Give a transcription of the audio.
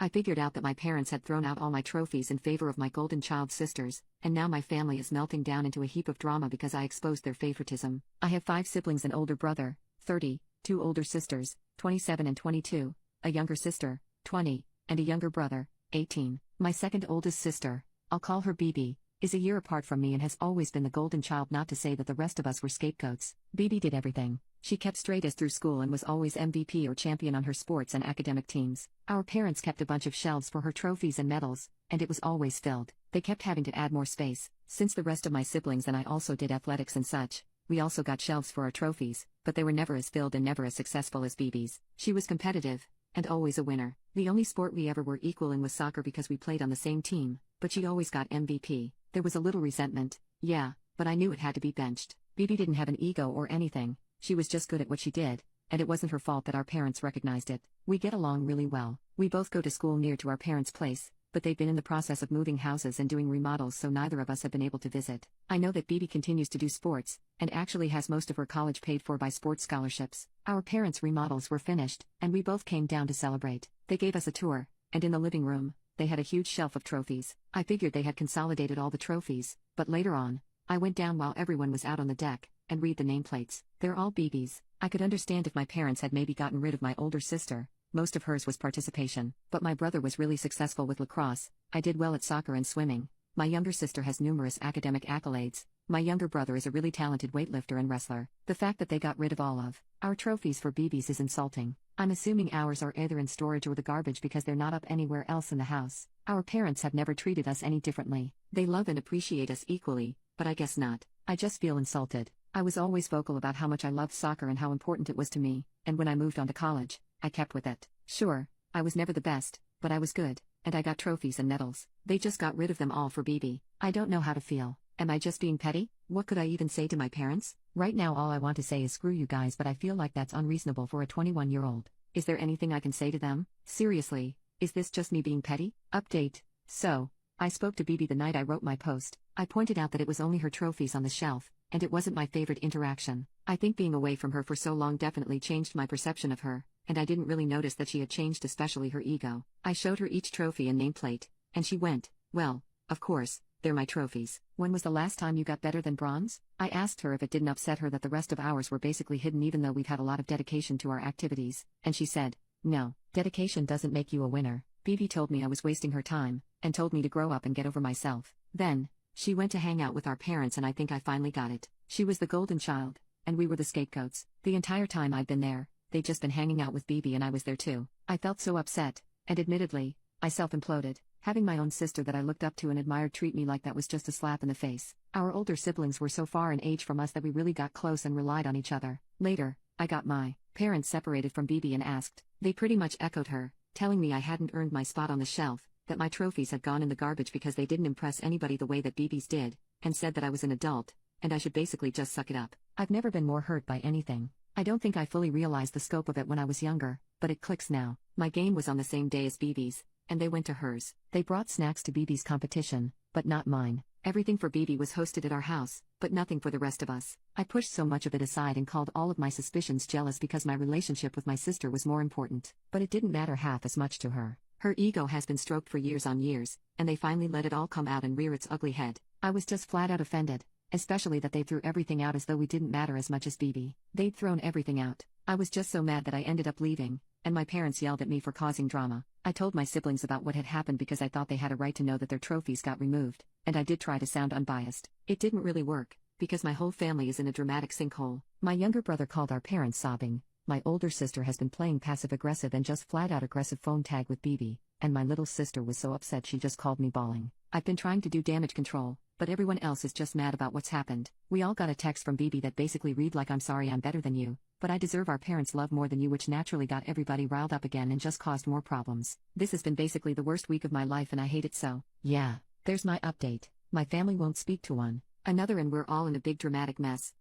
I figured out that my parents had thrown out all my trophies in favor of my golden child sisters, and now my family is melting down into a heap of drama because I exposed their favoritism. I have 5 siblings: an older brother, 30, 2 older sisters, 27 and 22, a younger sister, 20, and a younger brother, 18. My second oldest sister, I'll call her BB, is a year apart from me and has always been the golden child, not to say that the rest of us were scapegoats. BB did everything. She kept straight A's through school and was always MVP or champion on her sports and academic teams. Our parents kept a bunch of shelves for her trophies and medals, and it was always filled. They kept having to add more space. Since the rest of my siblings and I also did athletics and such, we also got shelves for our trophies, but they were never as filled and never as successful as BB's. She was competitive, and always a winner. The only sport we ever were equal in was soccer because we played on the same team, but she always got MVP. There was a little resentment, yeah, but I knew it had to be benched. BB didn't have an ego or anything. She was just good at what she did, and it wasn't her fault that our parents recognized it. We get along really well. We both go to school near to our parents' place, but they've been in the process of moving houses and doing remodels, so neither of us have been able to visit. I know that BB continues to do sports, and actually has most of her college paid for by sports scholarships. Our parents' remodels were finished, and we both came down to celebrate. They gave us a tour, and in the living room, they had a huge shelf of trophies. I figured they had consolidated all the trophies, but later on, I went down while everyone was out on the deck, and read the nameplates. They're all BB's. I could understand if my parents had maybe gotten rid of my older sister. Most of hers was participation, but my brother was really successful with lacrosse. I did well at soccer and swimming. My younger sister has numerous academic accolades. My younger brother is a really talented weightlifter and wrestler. The fact that they got rid of all of our trophies for BB's is insulting. I'm assuming ours are either in storage or the garbage because they're not up anywhere else in the house. Our parents have never treated us any differently. They love and appreciate us equally, but I guess not. I just feel insulted. I was always vocal about how much I loved soccer and how important it was to me, and when I moved on to college, I kept with it. Sure, I was never the best, but I was good, and I got trophies and medals. They just got rid of them all for BB. I don't know how to feel. Am I just being petty? What could I even say to my parents? Right now all I want to say is screw you guys, but I feel like that's unreasonable for a 21-year-old. Is there anything I can say to them? Seriously, is this just me being petty? Update. So, I spoke to BB the night I wrote my post. I pointed out that it was only her trophies on the shelf, and it wasn't my favorite interaction. I think being away from her for so long definitely changed my perception of her, and I didn't really notice that she had changed, especially her ego. I showed her each trophy and nameplate, and she went, well, of course, they're my trophies. When was the last time you got better than bronze? I asked her if it didn't upset her that the rest of ours were basically hidden even though we've had a lot of dedication to our activities, and she said, no, dedication doesn't make you a winner. BB told me I was wasting her time, and told me to grow up and get over myself. Then, she went to hang out with our parents and I think I finally got it. She was the golden child, and we were the scapegoats. The entire time I'd been there, they'd just been hanging out with BB and I was there too. I felt so upset, and admittedly, I self-imploded. Having my own sister that I looked up to and admired treat me like that was just a slap in the face. Our older siblings were so far in age from us that we really got close and relied on each other. Later, I got my parents separated from BB and asked. They pretty much echoed her, telling me I hadn't earned my spot on the shelf, that my trophies had gone in the garbage because they didn't impress anybody the way that BB's did, and said that I was an adult, and I should basically just suck it up. I've never been more hurt by anything. I don't think I fully realized the scope of it when I was younger, but it clicks now. My game was on the same day as BB's, and they went to hers. They brought snacks to BB's competition, but not mine. Everything for BB was hosted at our house, but nothing for the rest of us. I pushed so much of it aside and called all of my suspicions jealous because my relationship with my sister was more important. But it didn't matter half as much to her. Her ego has been stroked for years on years, and they finally let it all come out and rear its ugly head. I was just flat out offended, especially that they threw everything out as though we didn't matter as much as BB. They'd thrown everything out. I was just so mad that I ended up leaving, and my parents yelled at me for causing drama. I told my siblings about what had happened because I thought they had a right to know that their trophies got removed, and I did try to sound unbiased. It didn't really work, because my whole family is in a dramatic sinkhole. My younger brother called our parents sobbing. My older sister has been playing passive-aggressive and just flat-out aggressive phone tag with BB, and my little sister was so upset she just called me bawling. I've been trying to do damage control, but everyone else is just mad about what's happened. We all got a text from BB that basically read like, "I'm sorry I'm better than you, but I deserve our parents' love more than you," which naturally got everybody riled up again and just caused more problems. This has been basically the worst week of my life and I hate it so. Yeah, there's my update. My family won't speak to one another and we're all in a big dramatic mess.